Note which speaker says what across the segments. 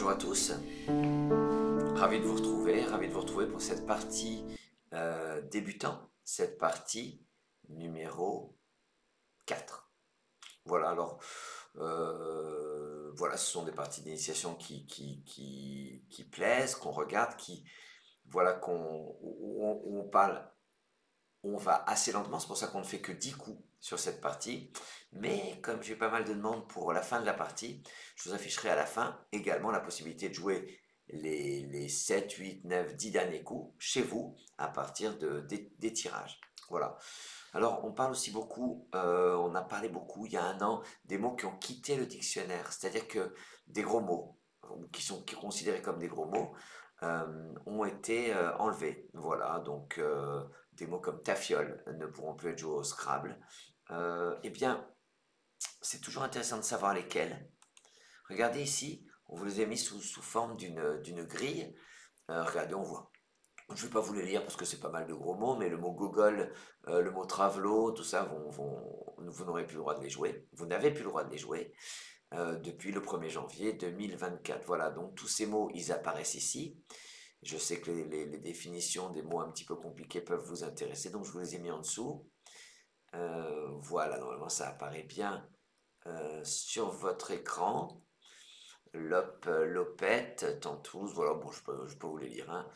Speaker 1: Bonjour à tous, ravi de vous retrouver pour cette partie débutant, cette partie numéro 4. Voilà, alors, voilà, ce sont des parties d'initiation qui plaisent, qu'on regarde, voilà, où on parle, on va assez lentement, c'est pour ça qu'on ne fait que 10 coups sur cette partie. Mais comme j'ai pas mal de demandes pour la fin de la partie, je vous afficherai à la fin également la possibilité de jouer les 7, 8, 9, 10 derniers coups chez vous à partir des tirages. Voilà. Alors, on parle aussi beaucoup, on a parlé beaucoup il y a un an des mots qui ont quitté le dictionnaire, c'est-à-dire que des gros mots, qui sont considérés comme des gros mots, ont été enlevés. Voilà, donc des mots comme tafiole ne pourront plus être joués au Scrabble. Eh bien, c'est toujours intéressant de savoir lesquels. Regardez ici, on vous les a mis sous forme d'une grille. Regardez, on voit. Je ne vais pas vous les lire parce que c'est pas mal de gros mots, mais le mot gogol, le mot travelot, tout ça, vous n'aurez plus le droit de les jouer. Vous n'avez plus le droit de les jouer depuis le 1er janvier 2024. Voilà, donc tous ces mots, ils apparaissent ici. Je sais que les définitions des mots un petit peu compliqués peuvent vous intéresser, donc je vous les ai mis en dessous. Voilà, normalement ça apparaît bien sur votre écran. Lop, lopette, tantous, voilà, bon, je peux vous les lire, hein.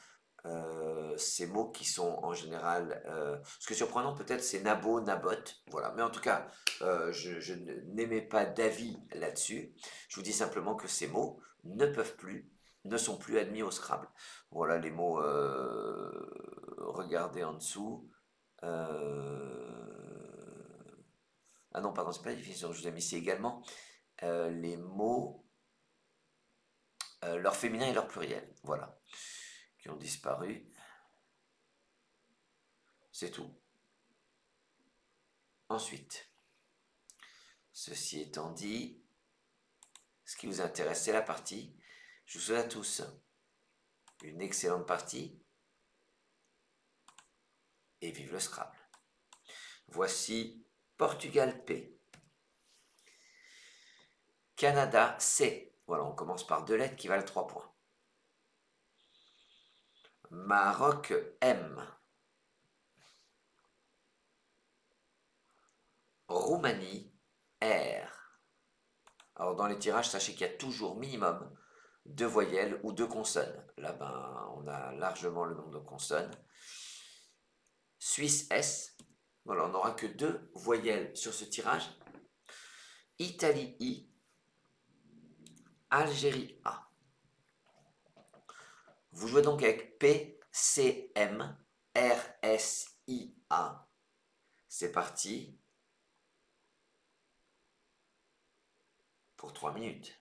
Speaker 1: Ces mots qui sont en général, ce qui est surprenant peut-être, c'est nabo, nabote, voilà. Mais en tout cas, je n'émets pas d'avis là-dessus. Je vous dis simplement que ces mots ne sont plus admis au Scrabble. Voilà les mots. Regardez en dessous. Ah non, pardon, c'est pas la définition que je vous ai mis, c'est également les mots, leur féminin et leur pluriel, voilà, qui ont disparu. C'est tout. Ensuite, ceci étant dit, ce qui vous intéresse, c'est la partie. Je vous souhaite à tous une excellente partie et vive le Scrabble. Voici Portugal P. Canada C. Voilà, on commence par deux lettres qui valent 3 points. Maroc M. Roumanie R. Alors dans les tirages, sachez qu'il y a toujours minimum 2 voyelles ou 2 consonnes. Là, ben, on a largement le nombre de consonnes. Suisse S. Voilà, on n'aura que 2 voyelles sur ce tirage. Italie I. Algérie A. Vous jouez donc avec P, C, M, R, S, I, A. C'est parti pour 3 minutes.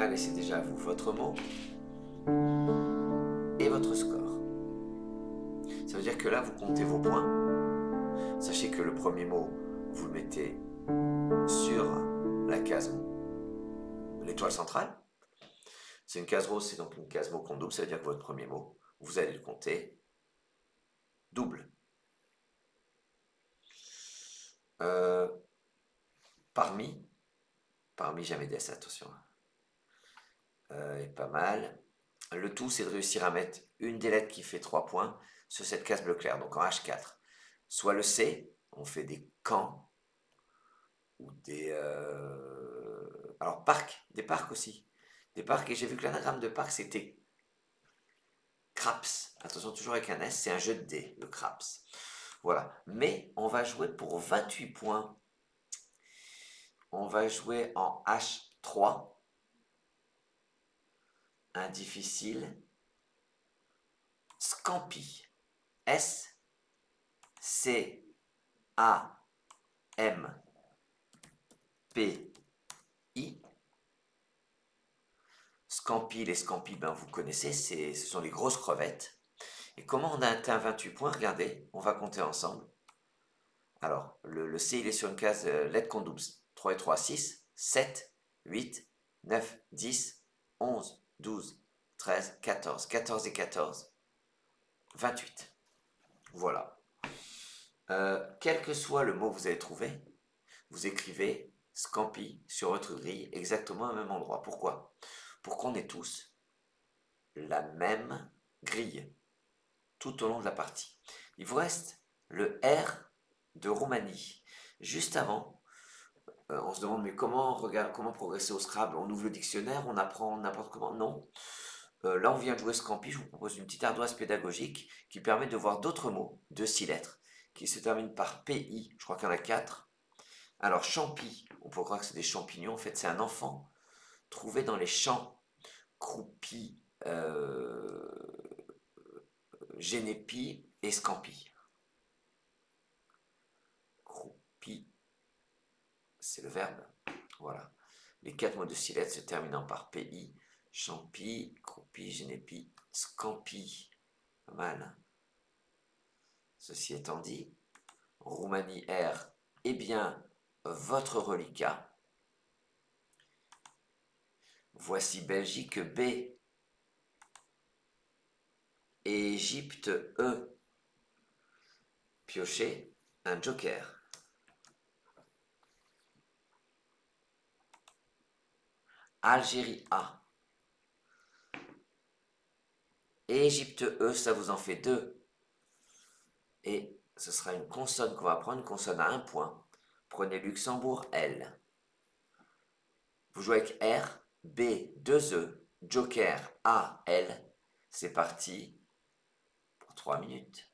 Speaker 1: Allez, c'est déjà à vous, votre mot et votre score. Ça veut dire que là, vous comptez vos points. Sachez que le premier mot, vous le mettez sur la case l'étoile centrale. C'est une case rose, c'est donc une case mot qu'on double. Ça veut dire que votre premier mot, vous allez le compter double. Parmi jamais d'S, attention. Est pas mal. Le tout, c'est de réussir à mettre une des lettres qui fait 3 points sur cette case bleu clair, donc en H4. Soit le C, on fait des camps, ou des... alors, parcs, des parcs aussi. Des parcs, et j'ai vu que l'anagramme de parc, c'était craps. Attention, toujours avec un S, c'est un jeu de dés, le craps. Voilà. Mais on va jouer pour 28 points. On va jouer en H3. Un difficile. Scampi. S C A M P I. Scampi, les scampi, ben vous connaissez, ce sont les grosses crevettes. Et comment on a atteint 28 points? Regardez, on va compter ensemble. Alors, le C, il est sur une case lettre qu'on double. 3 et 3, 6, 7, 8, 9, 10, 11, 12, 13, 14. 14 et 14, 28. Voilà. Quel que soit le mot que vous avez trouvé, vous écrivez Scampi sur votre grille exactement au même endroit. Pourquoi? Pour qu'on ait tous la même grille tout au long de la partie. Il vous reste le R de Roumanie. Juste avant, on se demande mais comment progresser au Scrabble? On ouvre le dictionnaire, on apprend n'importe comment? Non. Là, on vient de jouer Scampi, je vous propose une petite ardoise pédagogique qui permet de voir d'autres mots de 6 lettres qui se terminent par PI, je crois qu'il y en a 4. Alors, champi, on peut croire que c'est des champignons, en fait, c'est un enfant trouvé dans les champs, croupi, génépi et scampi. Croupi, c'est le verbe, voilà. Les 4 mots de 6 lettres se terminant par PI, champi, croupi, génépi, scampi. Pas mal, hein? Ceci étant dit, Roumanie R est bien votre reliquat. Voici Belgique B et Égypte E. Piochez un joker. Algérie A. Et Égypte E, ça vous en fait 2. Et ce sera une consonne qu'on va prendre, une consonne à 1 point. Prenez Luxembourg L. Vous jouez avec R, B, 2 E, joker A, L. C'est parti pour 3 minutes.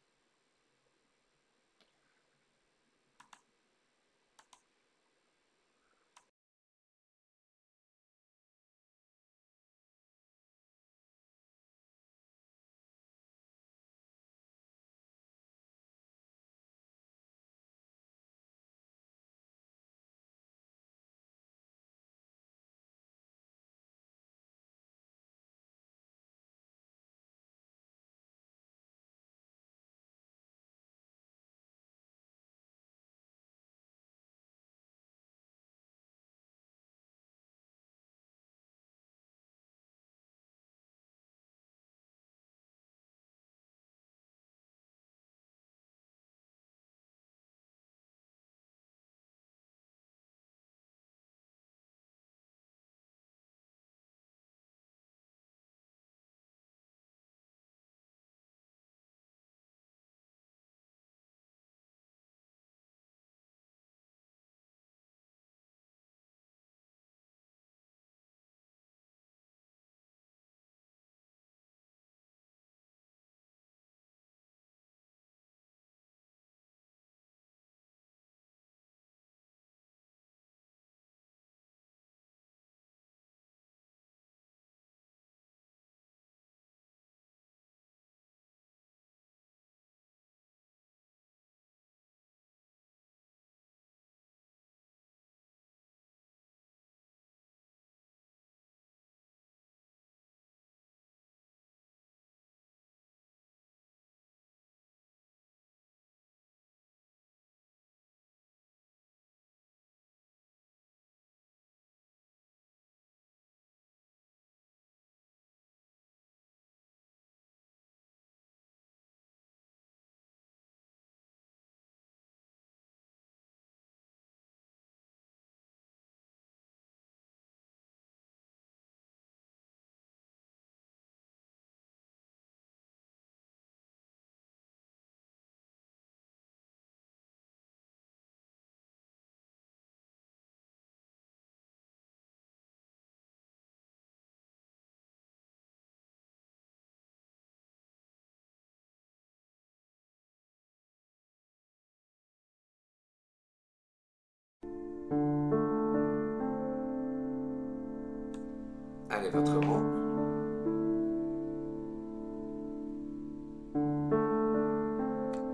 Speaker 1: votre mot.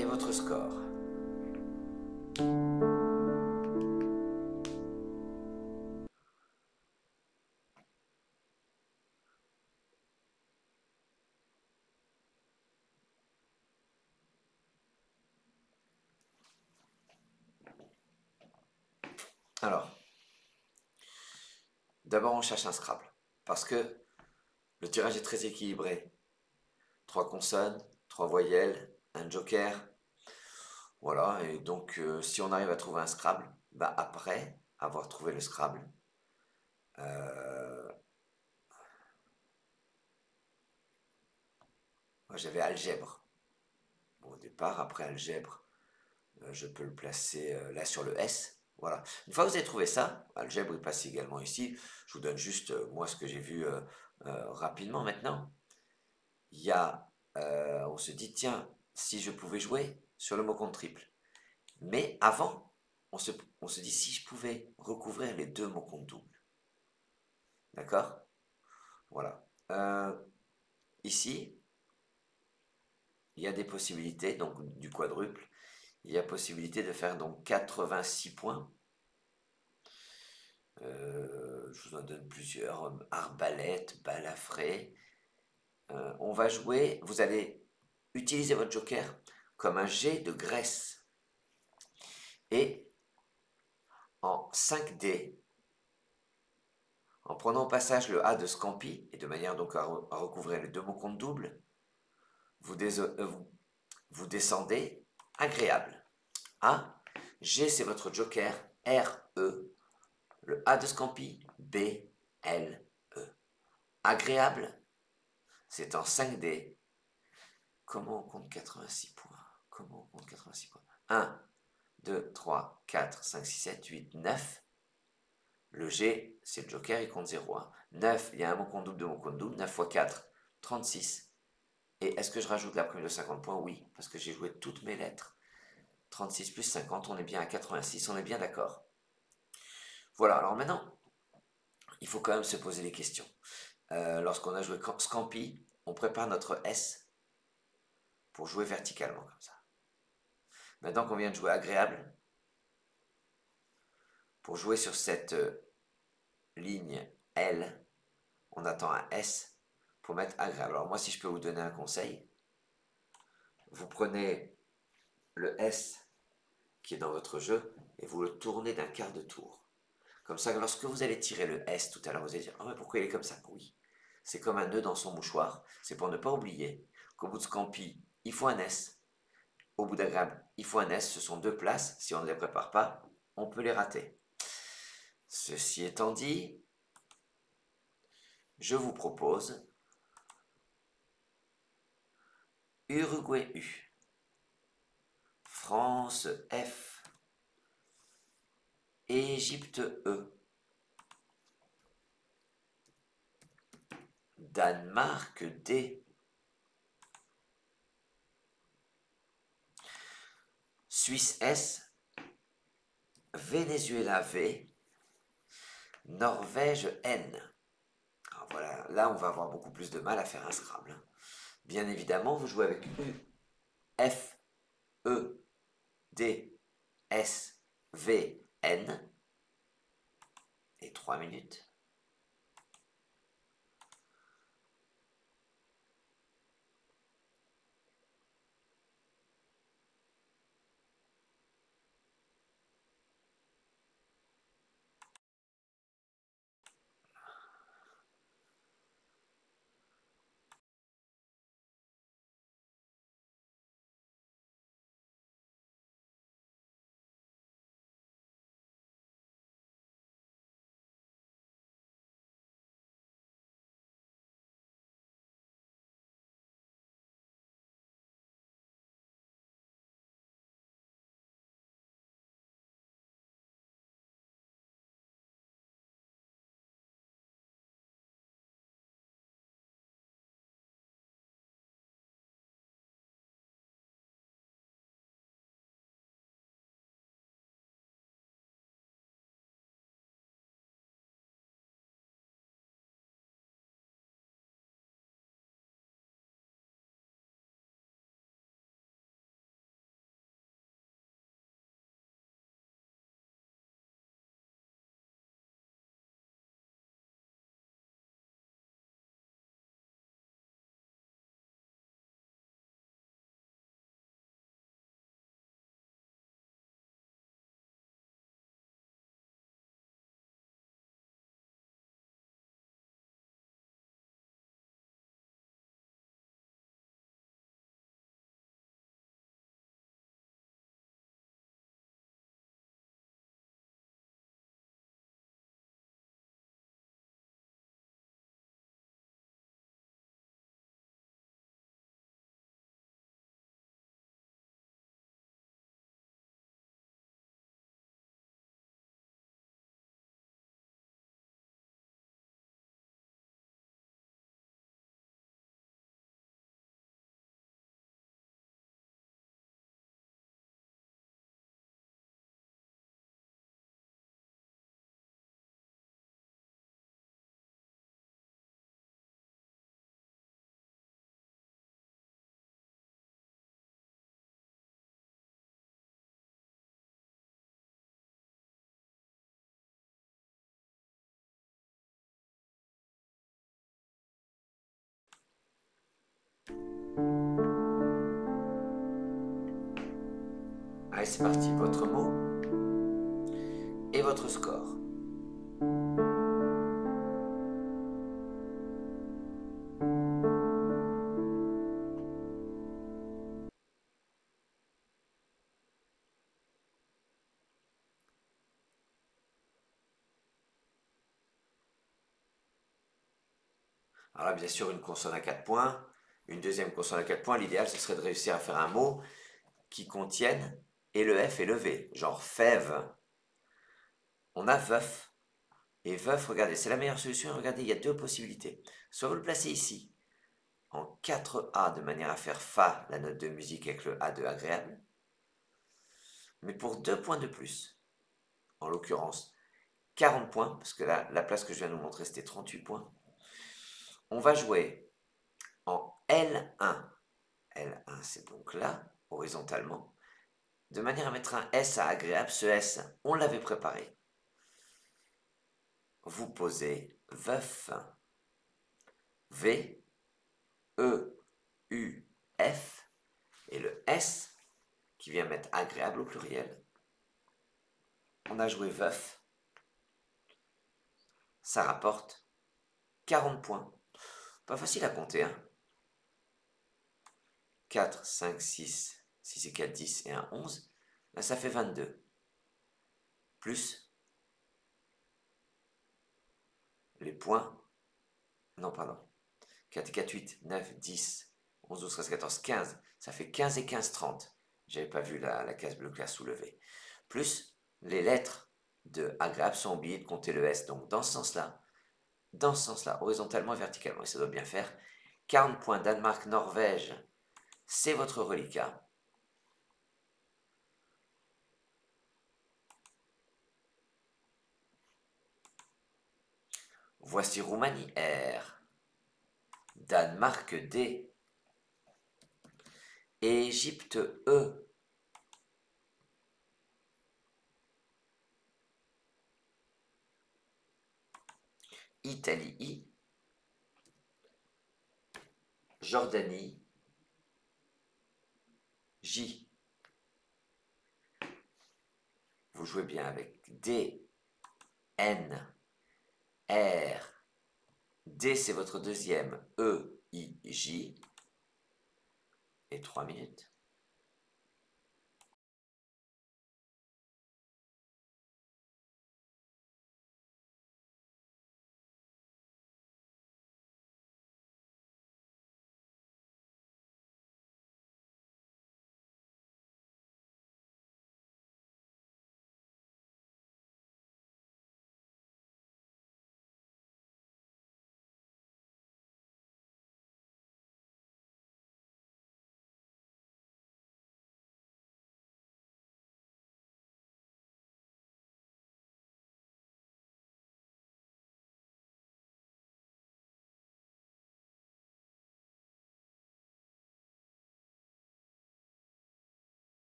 Speaker 1: Et votre score. Alors, d'abord on cherche un Scrabble, parce que le tirage est très équilibré. 3 consonnes, 3 voyelles, un joker. Voilà, et donc si on arrive à trouver un Scrabble, bah après avoir trouvé le Scrabble, moi j'avais algèbre. Bon, au départ, après algèbre, je peux le placer là sur le S. Voilà. Une fois que vous avez trouvé ça, algèbre est passé également ici. Je vous donne juste moi ce que j'ai vu rapidement maintenant. Il y a, on se dit, tiens, si je pouvais jouer sur le mot compte triple. Mais avant, on se dit si je pouvais recouvrir les deux mots compte double. D'accord? Voilà. Ici, il y a des possibilités, donc du quadruple. Il y a possibilité de faire donc 86 points. Je vous en donne plusieurs. Arbalète, balafré. On va jouer, vous allez utiliser votre joker comme un jet de graisse. Et en 5D, en prenant au passage le A de Scampi, et de manière donc à recouvrir les deux mots compte double, vous descendez agréable. A, G c'est votre joker, R, E, le A de Scampi, B, L, E. Agréable, c'est en 5D. Comment on compte 86 points? Comment on compte 86 points? 1, 2, 3, 4, 5, 6, 7, 8, 9. Le G, c'est le joker, il compte 0. 9, il y a un mot compte double, deux mots compte double. 9 fois 4, 36. Et est-ce que je rajoute la prime de 50 points? Oui, parce que j'ai joué toutes mes lettres. 36 plus 50, on est bien à 86, on est bien d'accord. Voilà, alors maintenant, il faut quand même se poser des questions. Lorsqu'on a joué Scampi, on prépare notre S pour jouer verticalement comme ça. Maintenant qu'on vient de jouer agréable, pour jouer sur cette ligne L, on attend un S pour mettre agréable. Alors moi, si je peux vous donner un conseil, vous prenez le S qui est dans votre jeu et vous le tournez d'un quart de tour. Comme ça, lorsque vous allez tirer le S tout à l'heure, vous allez dire « Ah, mais pourquoi il est comme ça ?» Oui, c'est comme un nœud dans son mouchoir. C'est pour ne pas oublier qu'au bout de Scampi, il faut un S. Au bout d'agréable, il faut un S. Ce sont deux places. Si on ne les prépare pas, on peut les rater. Ceci étant dit, je vous propose Uruguay U, France F, Égypte E, Danemark D, Suisse S, Venezuela V, Norvège N. Alors voilà, là on va avoir beaucoup plus de mal à faire un Scrabble. Bien évidemment, vous jouez avec U, F, E, D, S, V, N. Et 3 minutes. Allez, c'est parti. Votre mot et votre score. Alors là, bien sûr, une consonne à 4 points, une deuxième consonne à 4 points. L'idéal, ce serait de réussir à faire un mot qui contienne et le F et le V, genre fève. On a veuf. Et veuf, regardez, c'est la meilleure solution. Regardez, il y a deux possibilités. Soit vous le placez ici, en 4A, de manière à faire Fa, la note de musique avec le A de agréable. Mais pour 2 points de plus, en l'occurrence 40 points, parce que là, la place que je viens de vous montrer, c'était 38 points. On va jouer en L1. L1, c'est donc là, horizontalement, de manière à mettre un S à agréable. Ce S, on l'avait préparé. Vous posez veuf, V, E, U, F, et le S qui vient mettre agréable au pluriel. On a joué veuf. Ça rapporte 40 points. Pas facile à compter, hein. 4, 5, 6, 6 et 4, 10 et 1, 11. Là, ça fait 22. Plus les points. Non, pardon. 4 et 4, 8, 9, 10, 11, 12, 13, 14, 15. Ça fait 15 et 15, 30. J'avais pas vu la case bleue classe soulevée. Plus les lettres de agréable sont oubliées de compter le S. Donc, dans ce sens-là, horizontalement et verticalement, et ça doit bien faire 40 points. Danemark, Norvège, c'est votre reliquat. Voici Roumanie R, Danemark D, Égypte E, Italie I, Jordanie J. Vous jouez bien avec D, N, R. D, c'est votre deuxième. E, I, J. Et 3 minutes.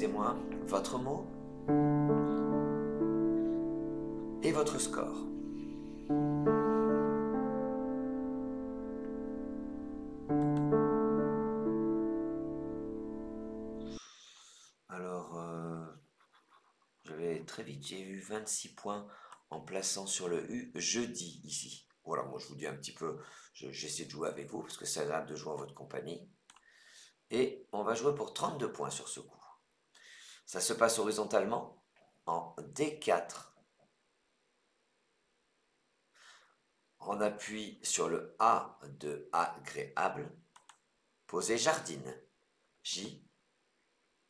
Speaker 1: excusez-moi, votre mot et votre score. Alors, je vais très vite, j'ai eu 26 points en plaçant sur le U jeudi ici. Voilà, moi je vous dis un petit peu, j'essaie de jouer avec vous parce que c'est agréable de jouer en votre compagnie. Et on va jouer pour 32 points sur ce coup. Ça se passe horizontalement en D4. On appuie sur le A de agréable. Posez jardine. J,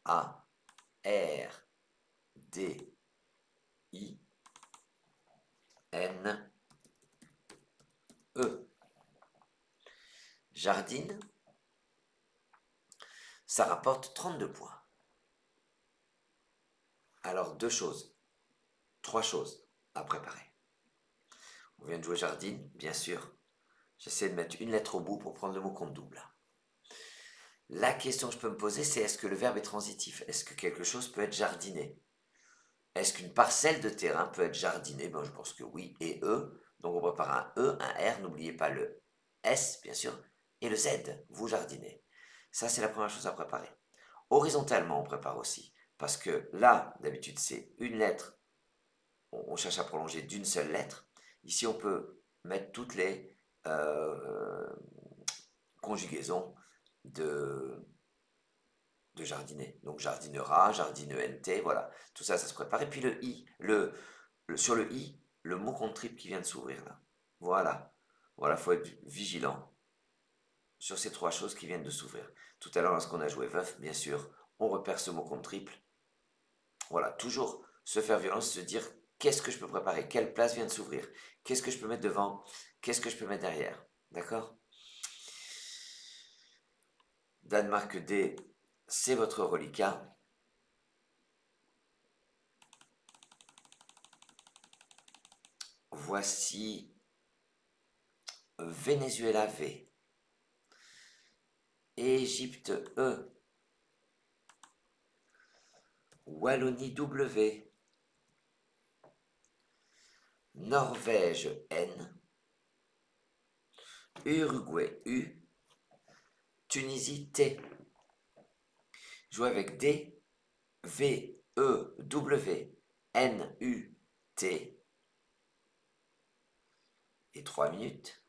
Speaker 1: A, R, D, I, N, E. Jardine, ça rapporte 32 points. Alors, trois choses à préparer. On vient de jouer jardine, bien sûr. J'essaie de mettre une lettre au bout pour prendre le mot compte double. La question que je peux me poser, c'est est-ce que le verbe est transitif? Est-ce que quelque chose peut être jardiné? Est-ce qu'une parcelle de terrain peut être jardinée? Ben, je pense que oui. Et E, donc on prépare un E, un R, n'oubliez pas le S, bien sûr, et le Z, vous jardinez. Ça, c'est la première chose à préparer. Horizontalement, on prépare aussi. Parce que là, d'habitude, c'est une lettre. On cherche à prolonger d'une seule lettre. Ici, on peut mettre toutes les conjugaisons de jardiner. Donc jardinera, jardinent, voilà. Tout ça, ça se prépare. Et puis le i, sur le i, le mot compte triple qui vient de s'ouvrir là. Voilà. Voilà, il faut être vigilant sur ces trois choses qui viennent de s'ouvrir. Tout à l'heure, lorsqu'on a joué veuf, bien sûr, on repère ce mot compte triple. Voilà, toujours se faire violence, se dire qu'est-ce que je peux préparer, quelle place vient de s'ouvrir, qu'est-ce que je peux mettre devant, qu'est-ce que je peux mettre derrière. D'accord? Danemark D, c'est votre reliquat. Voici Venezuela V, Égypte E, Wallonie W, Norvège N, Uruguay U, Tunisie T. Jouez avec D, V, E, W, N, U, T. Et 3 minutes.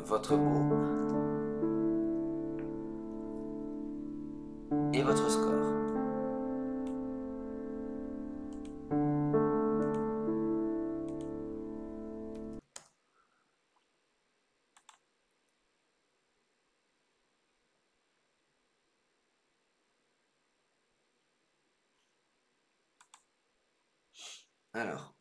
Speaker 1: votre mot et votre score. Alors,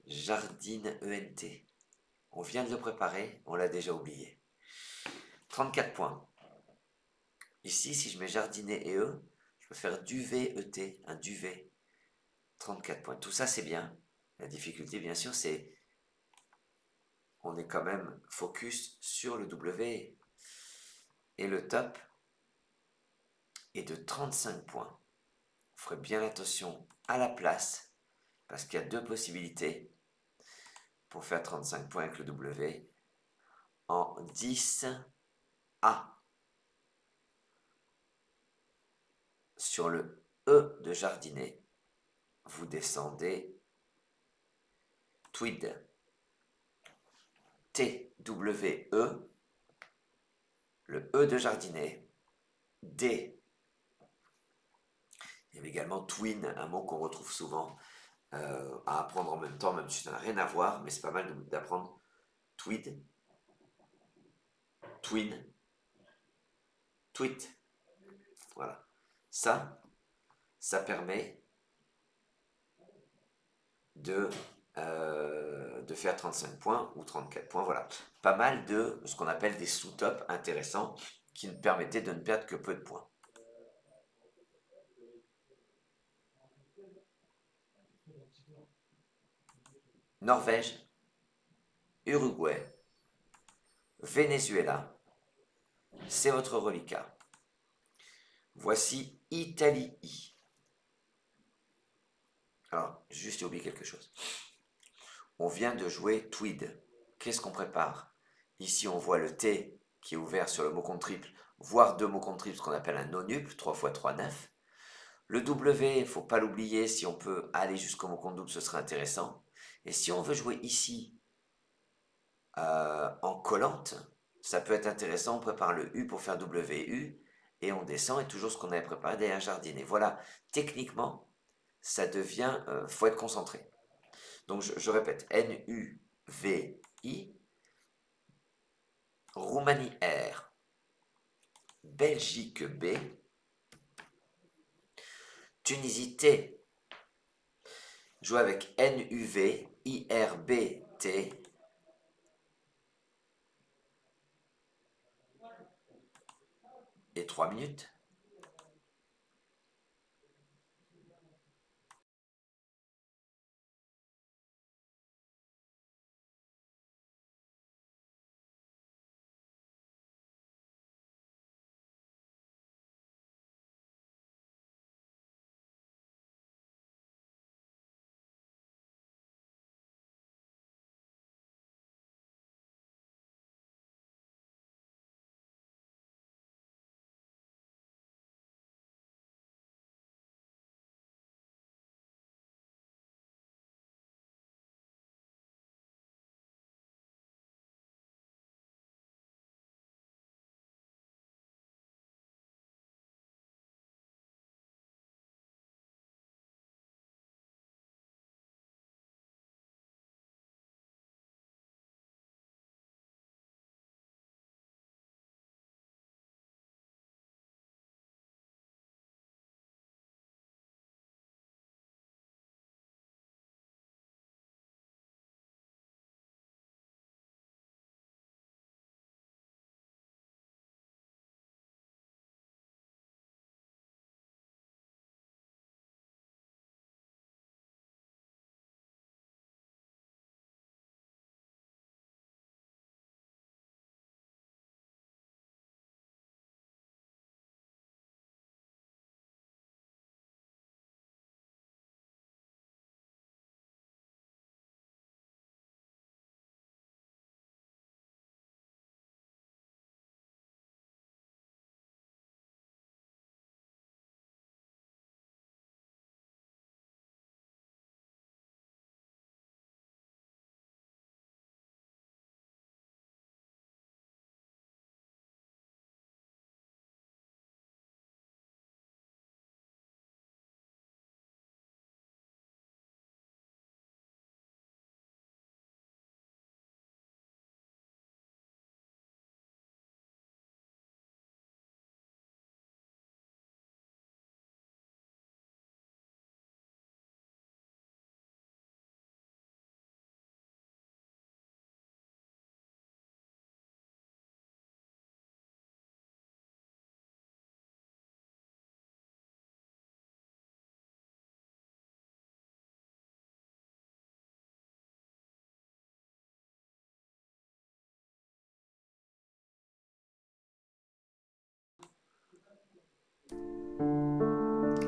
Speaker 1: Jardine ENT. On vient de le préparer, on l'a déjà oublié. 34 points. Ici, si je mets jardinet et E, je peux faire duvet ET, un duvet. 34 points. Tout ça, c'est bien. La difficulté, bien sûr, c'est on est quand même focus sur le W. Et le top est de 35 points. Vous ferez bien attention à la place, parce qu'il y a deux possibilités pour faire 35 points avec le W. En 10A. Sur le E de jardinet, vous descendez tweed. T-W-E, le E de jardinet, D. Il y avait également twin, un mot qu'on retrouve souvent à apprendre en même temps, même si ça n'a rien à voir, mais c'est pas mal d'apprendre tweed, twin, tweet. Voilà. Ça permet de faire 35 points ou 34 points. Voilà. Pas mal de ce qu'on appelle des sous-tops intéressants qui nous permettaient de ne perdre que peu de points. Norvège, Uruguay, Venezuela, c'est votre reliquat. Voici Italie. Alors, juste j'ai oublié quelque chose. On vient de jouer tweed. Qu'est-ce qu'on prépare? Ici, on voit le T qui est ouvert sur le mot compte triple, voire deux mots compte triple, ce qu'on appelle un nonuple, 3 x 3, 9. Le W, il ne faut pas l'oublier, si on peut aller jusqu'au mot compte double, ce serait intéressant. Et si on veut jouer ici en collante, ça peut être intéressant, on prépare le U pour faire WU, et on descend, et toujours ce qu'on avait préparé derrière jardinet. Voilà, techniquement, ça devient, faut être concentré. Donc je répète, N-U-V-I, Roumanie R, Belgique B, Tunisie T, jouer avec N-U-V, I-R-B-T, et 3 minutes.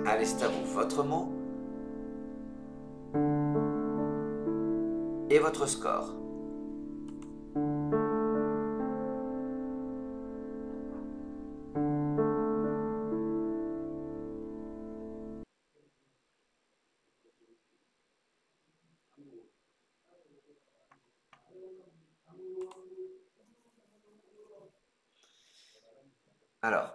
Speaker 1: Allez, c'est à vous. Votre mot et votre score. Alors,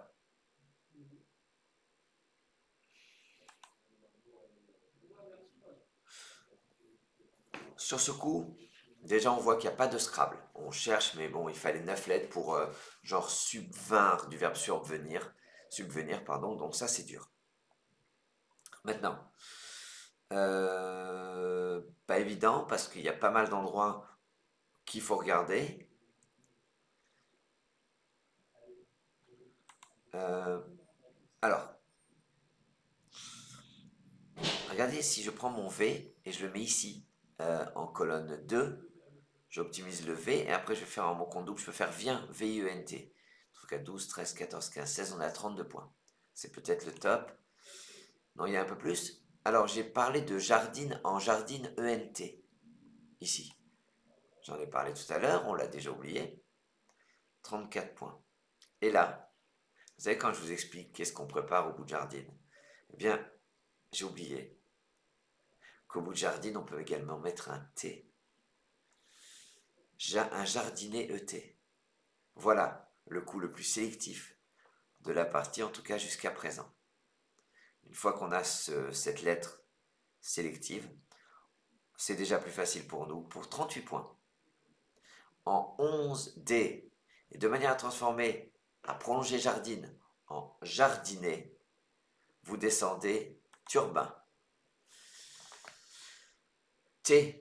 Speaker 1: sur ce coup, déjà on voit qu'il n'y a pas de Scrabble. On cherche, mais bon, il fallait 9 lettres pour genre subvenir du verbe subvenir, pardon, donc ça c'est dur. Maintenant, pas évident parce qu'il y a pas mal d'endroits qu'il faut regarder. Euh, alors, regardez si je prends mon V et je le mets ici en colonne 2, j'optimise le V et après je vais faire un mot compte double, je peux faire vient, V-I-E-N-T. Donc à 12, 13, 14, 15, 16, on est à 32 points. C'est peut-être le top. Non, il y a un peu plus. Alors j'ai parlé de jardine en jardine E-N-T, ici. J'en ai parlé tout à l'heure, on l'a déjà oublié. 34 points. Et là, vous savez quand je vous explique qu'est-ce qu'on prépare au bout de jardine, eh bien, j'ai oublié qu'au bout de jardine, on peut également mettre un T. Un jardinet ET. Voilà le coup le plus sélectif de la partie, en tout cas jusqu'à présent. Une fois qu'on a cette lettre sélective, c'est déjà plus facile pour nous, pour 38 points. En 11D, et de manière à transformer, à prolonger jardine en jardinet, vous descendez turbin. Turbin,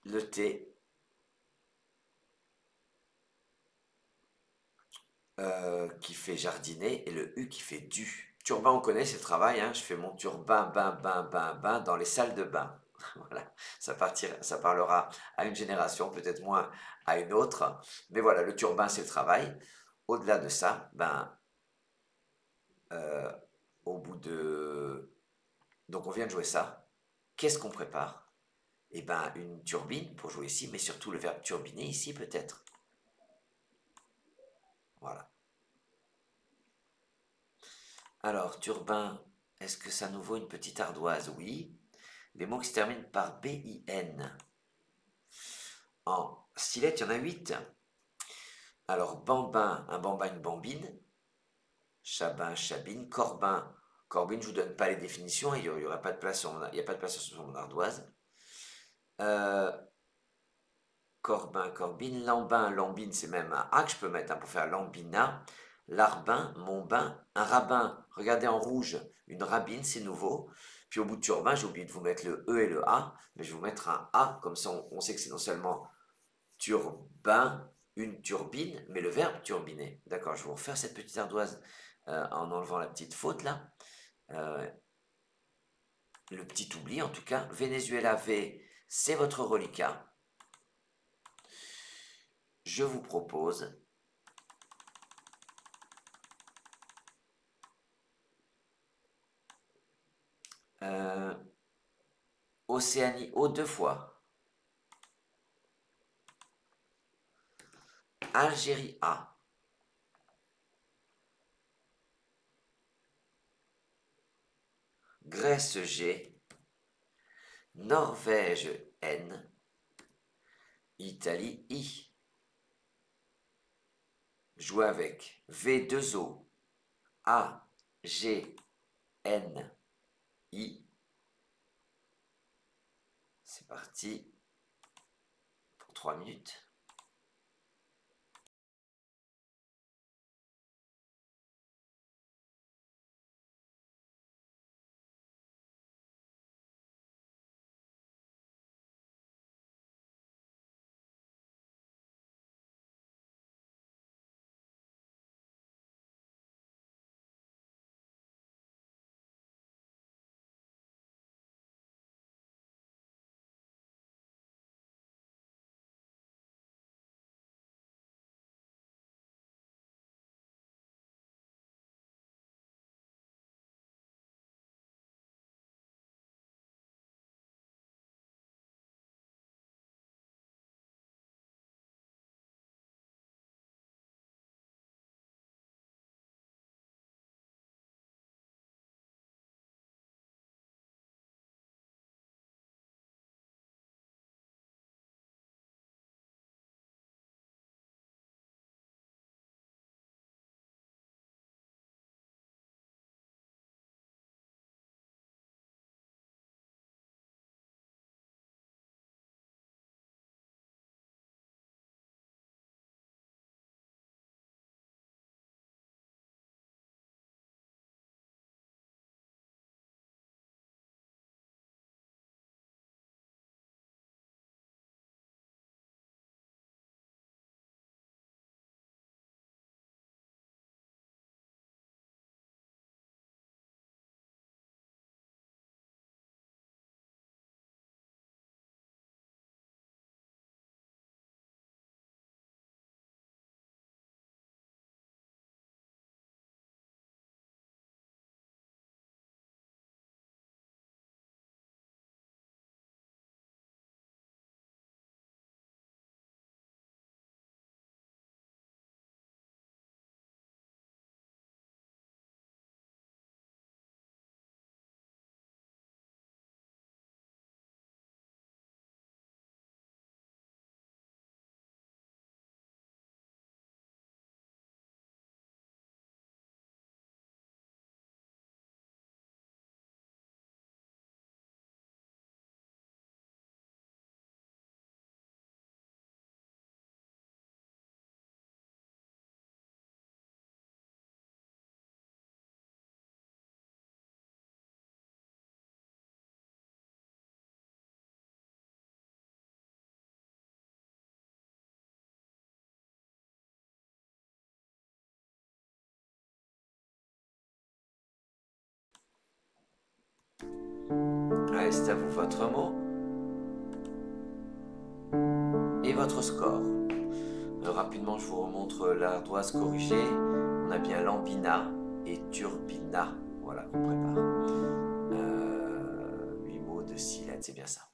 Speaker 1: le T qui fait jardiner et le U qui fait du. Turbin, on connaît, c'est le travail. Hein. Je fais mon turbin, bain dans les salles de bain. Voilà, ça parlera à une génération, peut-être moins à une autre. Mais voilà, le turbin, c'est le travail. Au-delà de ça, euh, au bout de... Donc on vient de jouer ça. Qu'est-ce qu'on prépare? Eh bien, une turbine pour jouer ici, mais surtout le verbe turbiner ici peut-être. Voilà. Alors, turbin, est-ce que ça nous vaut une petite ardoise? Oui. Les mots qui se terminent par B-I-N. En stylette, il y en a 8. Alors, bambin, un bambin, une bambine. Chabin, chabine. Corbin, corbine, je ne vous donne pas les définitions, il n'y a pas de place il n'y a pas de place sur mon ardoise. Euh, Corbin, corbine. Lambin, lambine, c'est même un A que je peux mettre pour faire lambina. Larbin, mon bain. Un rabbin, regardez en rouge, une rabine, c'est nouveau. Puis au bout de turbin, j'ai oublié de vous mettre le E et le A, mais je vais vous mettre un A, comme ça on sait que c'est non seulement turbin, une turbine, mais le verbe turbiner. D'accord, je vais vous refaire cette petite ardoise en enlevant la petite faute là. Le petit oubli en tout cas. Venezuela V, c'est votre reliquat. Je vous propose Océanie O 2 fois. Algérie A. Grèce G. Norvège N. Italie I. Jouez avec V2O. A. G. N. I. C'est parti pour 3 minutes. Allez, c'est à vous votre mot. Et votre score. Rapidement, je vous remontre l'ardoise corrigée. On a bien lambina et turbina. Voilà, qu'on prépare. 8 mots de 6 lettres, c'est bien ça.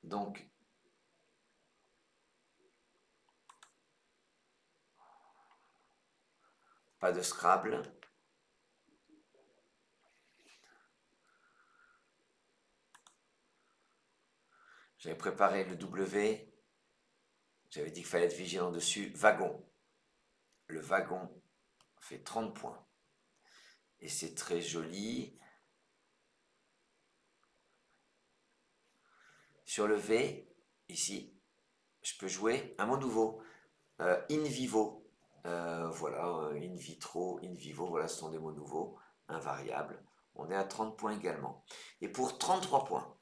Speaker 1: Donc, pas de Scrabble. J'avais préparé le W. J'avais dit qu'il fallait être vigilant dessus. Wagon. Le wagon fait 30 points. Et c'est très joli. Sur le V, ici, je peux jouer un mot nouveau. In vivo. Voilà, in vitro, in vivo, voilà, ce sont des mots nouveaux, invariables. On est à 30 points également. Et pour 33 points,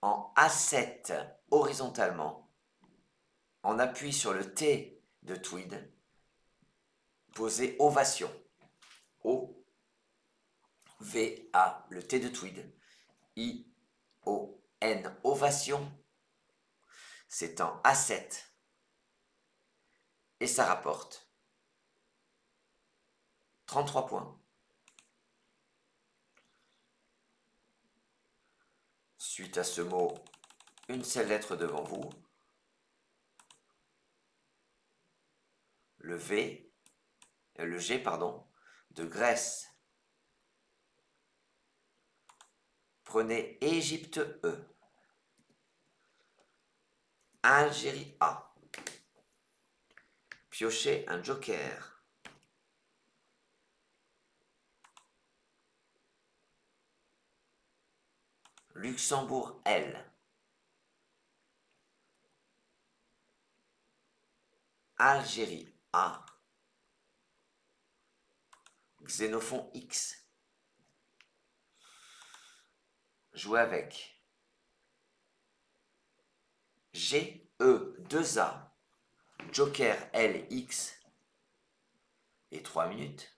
Speaker 1: en A7, horizontalement, en appui sur le T de Tweed, posez ovation. O-V-A, le T de Tweed. I-O-N, ovation. C'est en A7. Et ça rapporte 33 points. Suite à ce mot, une seule lettre devant vous. Le G, de Grèce. Prenez Égypte E. Algérie A. Piochez un joker. Luxembourg L. Algérie A. Xénophon X. Jouez avec. G, E, 2A. Joker L, X. Et 3 minutes.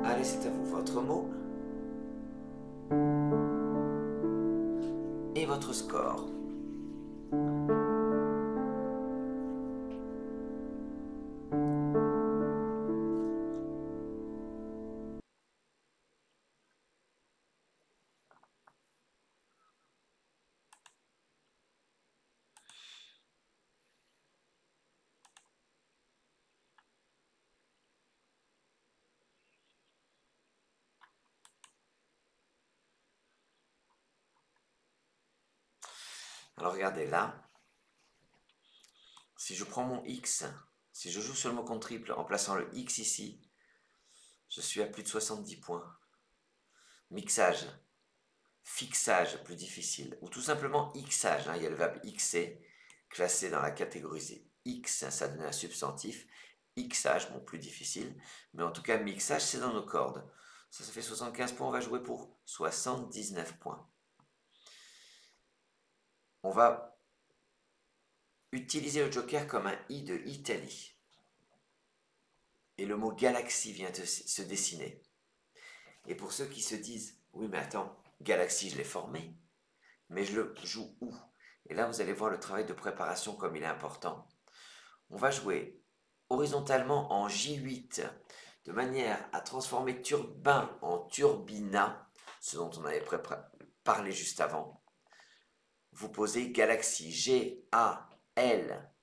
Speaker 1: Allez, c'est à vous, votre mot et votre score. Alors regardez là, si je prends mon X, si je joue sur le mot compte triple en plaçant le X ici, je suis à plus de 70 points. Mixage, fixage plus difficile, ou tout simplement Xage, il y a le verbe xer, classé dans la catégorie X, ça donne un substantif. Xage, bon, plus difficile, mais en tout cas, mixage, c'est dans nos cordes. Ça fait 75 points, on va jouer pour 79 points. On va utiliser le joker comme un I de Italie. Et le mot galaxie vient de se dessiner. Et pour ceux qui se disent, oui mais attends, galaxie je l'ai formé, mais je le joue où? Et là vous allez voir le travail de préparation comme il est important. On va jouer horizontalement en J8, de manière à transformer turbin en turbina, ce dont on avait parlé juste avant. Vous posez galaxie G-A-L,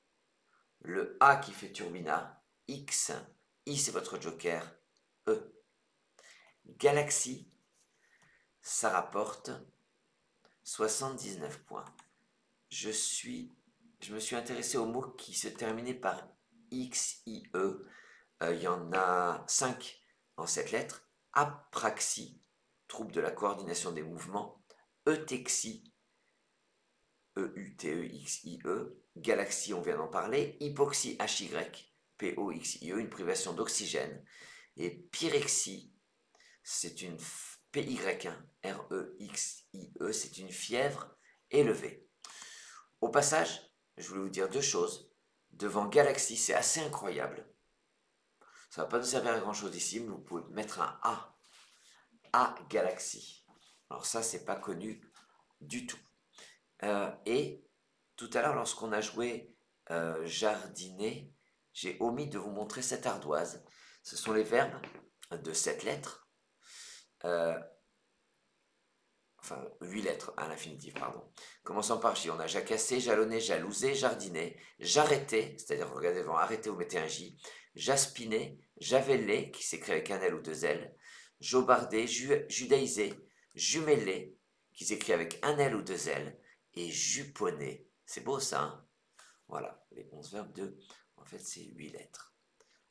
Speaker 1: le A qui fait turbina, X, I c'est votre joker, E. Galaxie, ça rapporte 79 points. Je me suis intéressé aux mots qui se terminaient par X, I, E. Il y en a 5 en cette lettre. Apraxie, trouble de la coordination des mouvements. Eutexie, E-U-T-E-X-I-E. Galaxie, on vient d'en parler. Hypoxie, H-Y, P-O-X-I-E, une privation d'oxygène. Et pyrexie, c'est une PY1, R-E-X-I-E, c'est une fièvre élevée. Au passage, je voulais vous dire deux choses. Devant Galaxy, c'est assez incroyable. Ça ne va pas nous servir à grand chose ici, mais vous pouvez mettre un A. A Galaxy. Alors ça, c'est pas connu du tout. Et tout à l'heure, lorsqu'on a joué jardiner, j'ai omis de vous montrer cette ardoise. Ce sont les verbes de 7 lettres. Enfin 8 lettres à l'infinitif, pardon. Commençons par J, on a jacassé, jalonné, jalousé, jardiné, j'arrêtais, c'est-à-dire regardez devant arrêter, vous mettez un J, jaspiné, javellé, qui s'écrit avec un L ou deux L, jobardé, judaïsé, jumellé, qui s'écrit avec un L ou deux L, et juponné. C'est beau ça, hein? Voilà, les 11 verbes de, en fait c'est 8 lettres.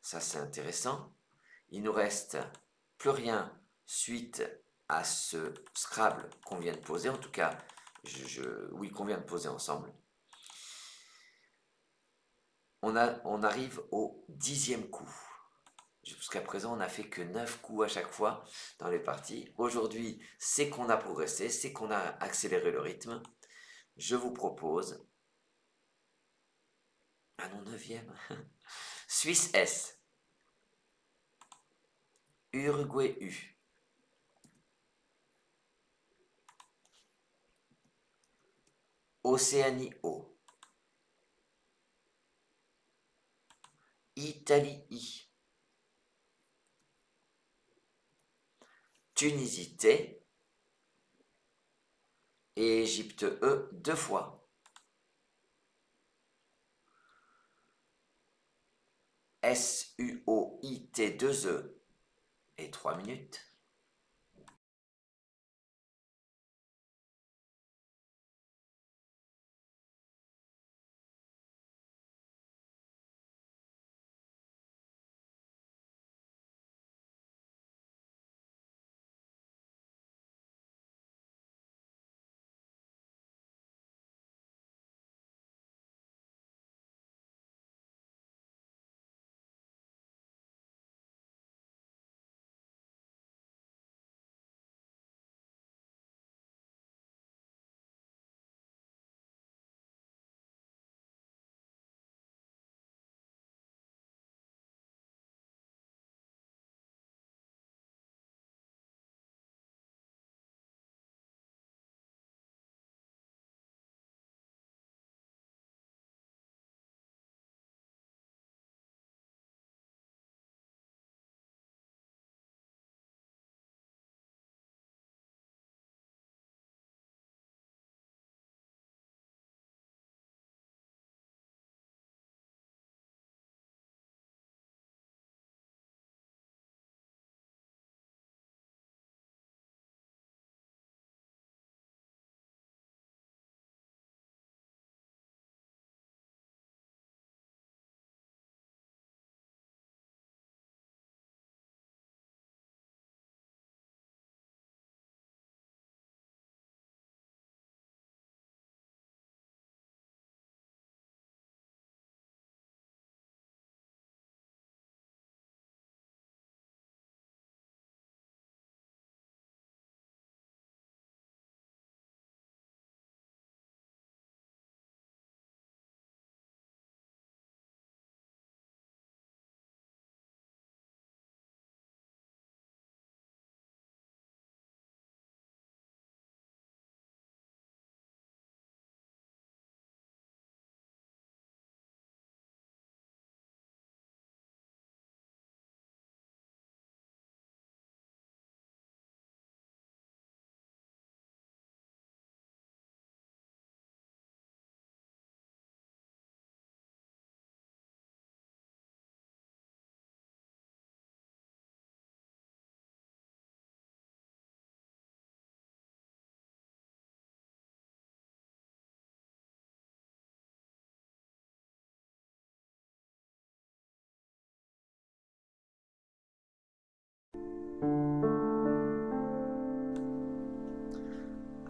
Speaker 1: Ça c'est intéressant. Il nous reste plus rien suite à ce Scrabble qu'on vient de poser, en tout cas, oui, qu'on vient de poser ensemble. On arrive au 10e coup. Jusqu'à présent, on n'a fait que 9 coups à chaque fois dans les parties. Aujourd'hui, c'est qu'on a progressé, c'est qu'on a accéléré le rythme. Je vous propose... Ah non, 9e. Suisse S. Uruguay U. Océanie O. Italie I. Tunisie T. Et Égypte E 2 fois. SUOIT 2 E et 3 minutes.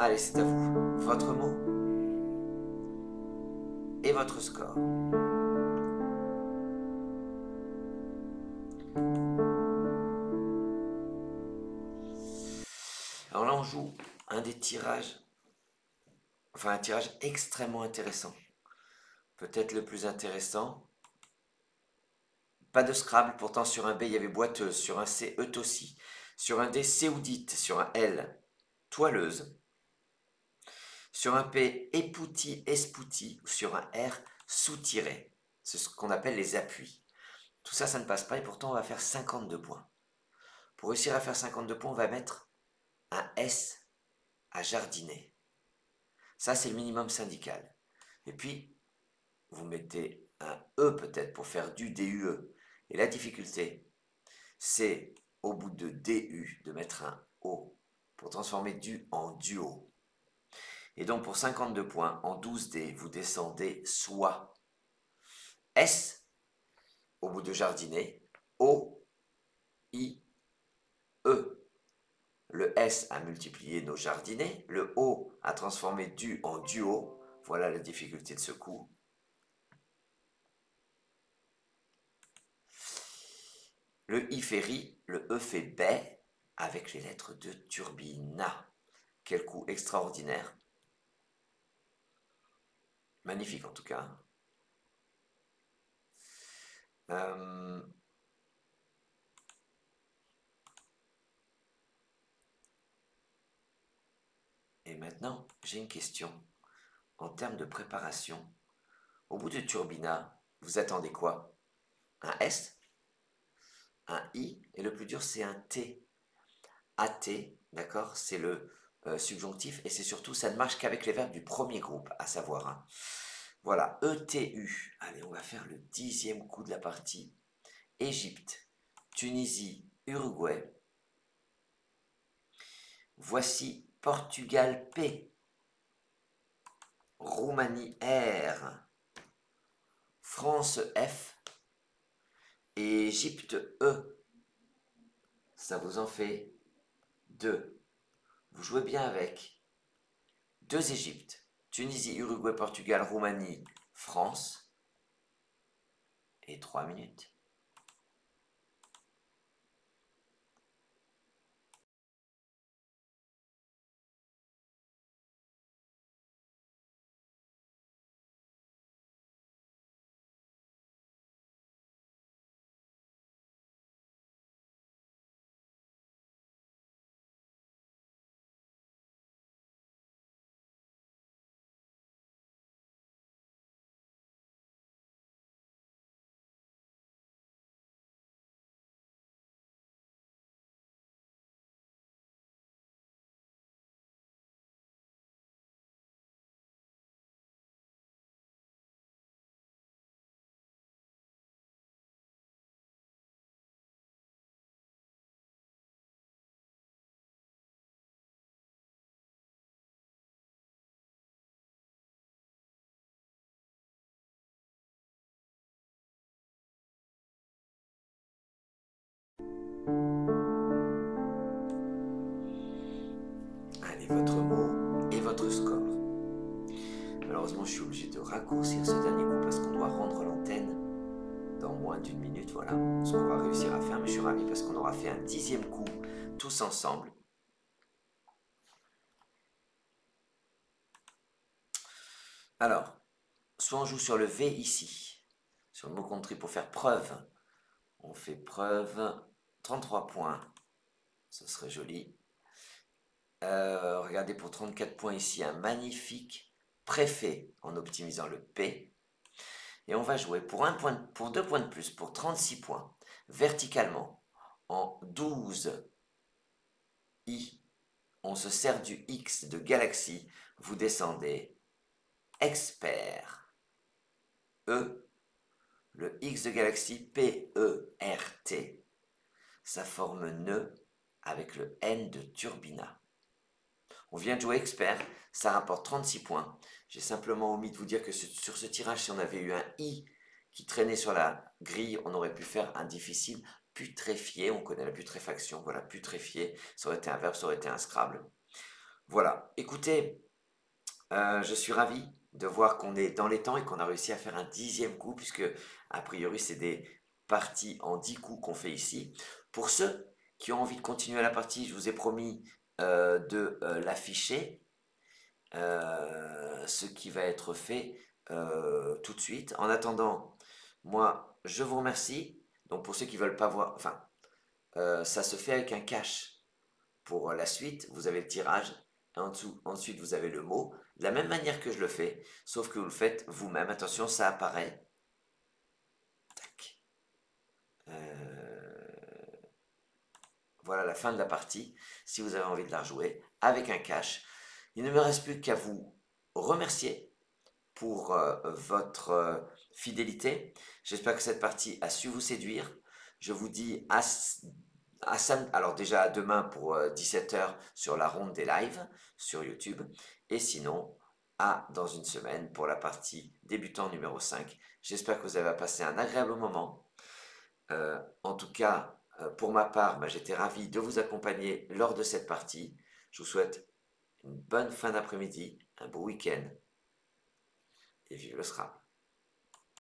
Speaker 1: Allez, c'est à vous. Votre mot et votre score. Alors là, on joue un des tirages, enfin un tirage extrêmement intéressant. Peut-être le plus intéressant. Pas de Scrabble, pourtant sur un B, il y avait boiteuse, sur un C, aussi, sur un D, séoudite, sur un L, toileuse, sur un P, épouti, espouti, ou sur un R, soutiré. C'est ce qu'on appelle les appuis. Tout ça, ça ne passe pas et pourtant on va faire 52 points. Pour réussir à faire 52 points, on va mettre un S à jardiner. Ça, c'est le minimum syndical. Et puis, vous mettez un E peut-être pour faire du DUE. Et la difficulté, c'est au bout de DU de mettre un O pour transformer du en duo. Et donc pour 52 points, en 12D, vous descendez soit S au bout de jardiner, O, I, E. Le S a multiplié nos jardinets, le O a transformé du en duo. Voilà la difficulté de ce coup. Le I fait riz, le E fait baie, avec les lettres de turbina. Quel coup extraordinaire. Magnifique en tout cas. Et maintenant, j'ai une question. En termes de préparation, au bout de turbina, vous attendez quoi? Un S? Un I? Et le plus dur, c'est un T. AT, d'accord? C'est le subjonctif et c'est surtout, ça ne marche qu'avec les verbes du premier groupe, à savoir. Hein. Voilà, ETU. Allez, on va faire le 10e coup de la partie. Égypte, Tunisie, Uruguay. Voici Portugal P. Roumanie R. France F. Et Égypte E. Ça vous en fait 2. Vous jouez bien avec 2 Égyptes. Tunisie, Uruguay, Portugal, Roumanie, France. Et 3 minutes. Allez, votre mot et votre score. Malheureusement, je suis obligé de raccourcir ce dernier coup parce qu'on doit rendre l'antenne dans moins d'une minute. Voilà ce qu'on va réussir à faire. Mais je suis ravi parce qu'on aura fait un 10e coup tous ensemble. Alors, soit on joue sur le V ici, sur le mot country pour faire preuve. On fait preuve, 33 points. Ce serait joli. Regardez pour 34 points ici, un magnifique préfet en optimisant le P. Et on va jouer pour 2 points de plus, pour 36 points, verticalement, en 12 I. On se sert du X de galaxie. Vous descendez expert. E, le X de galaxie, P-E-R-T. Ça forme nœud avec le N de turbina. On vient de jouer expert, ça rapporte 36 points. J'ai simplement omis de vous dire que sur ce tirage, si on avait eu un I qui traînait sur la grille, on aurait pu faire un difficile putréfié. On connaît la putréfaction, voilà, putréfié. Ça aurait été un verbe, ça aurait été un Scrabble. Voilà, écoutez, je suis ravi de voir qu'on est dans les temps et qu'on a réussi à faire un 10e coup, puisque a priori c'est des parties en 10 coups qu'on fait ici. Pour ceux qui ont envie de continuer la partie, je vous ai promis de l'afficher, ce qui va être fait tout de suite. En attendant, moi je vous remercie. Donc pour ceux qui veulent pas voir, enfin, ça se fait avec un cache. Pour la suite, vous avez le tirage. Et en dessous, ensuite, vous avez le mot. De la même manière que je le fais, sauf que vous le faites vous-même. Attention, ça apparaît. Tac. Voilà la fin de la partie. Si vous avez envie de la rejouer avec un cache, il ne me reste plus qu'à vous remercier pour votre fidélité. J'espère que cette partie a su vous séduire. Je vous dis alors déjà à demain pour 17 h sur la ronde des lives sur YouTube. Et sinon, à dans une semaine pour la partie débutant numéro 5. J'espère que vous avez passé un agréable moment. En tout cas, pour ma part, j'étais ravi de vous accompagner lors de cette partie. Je vous souhaite une bonne fin d'après-midi, un beau week-end et vive le Scrabble.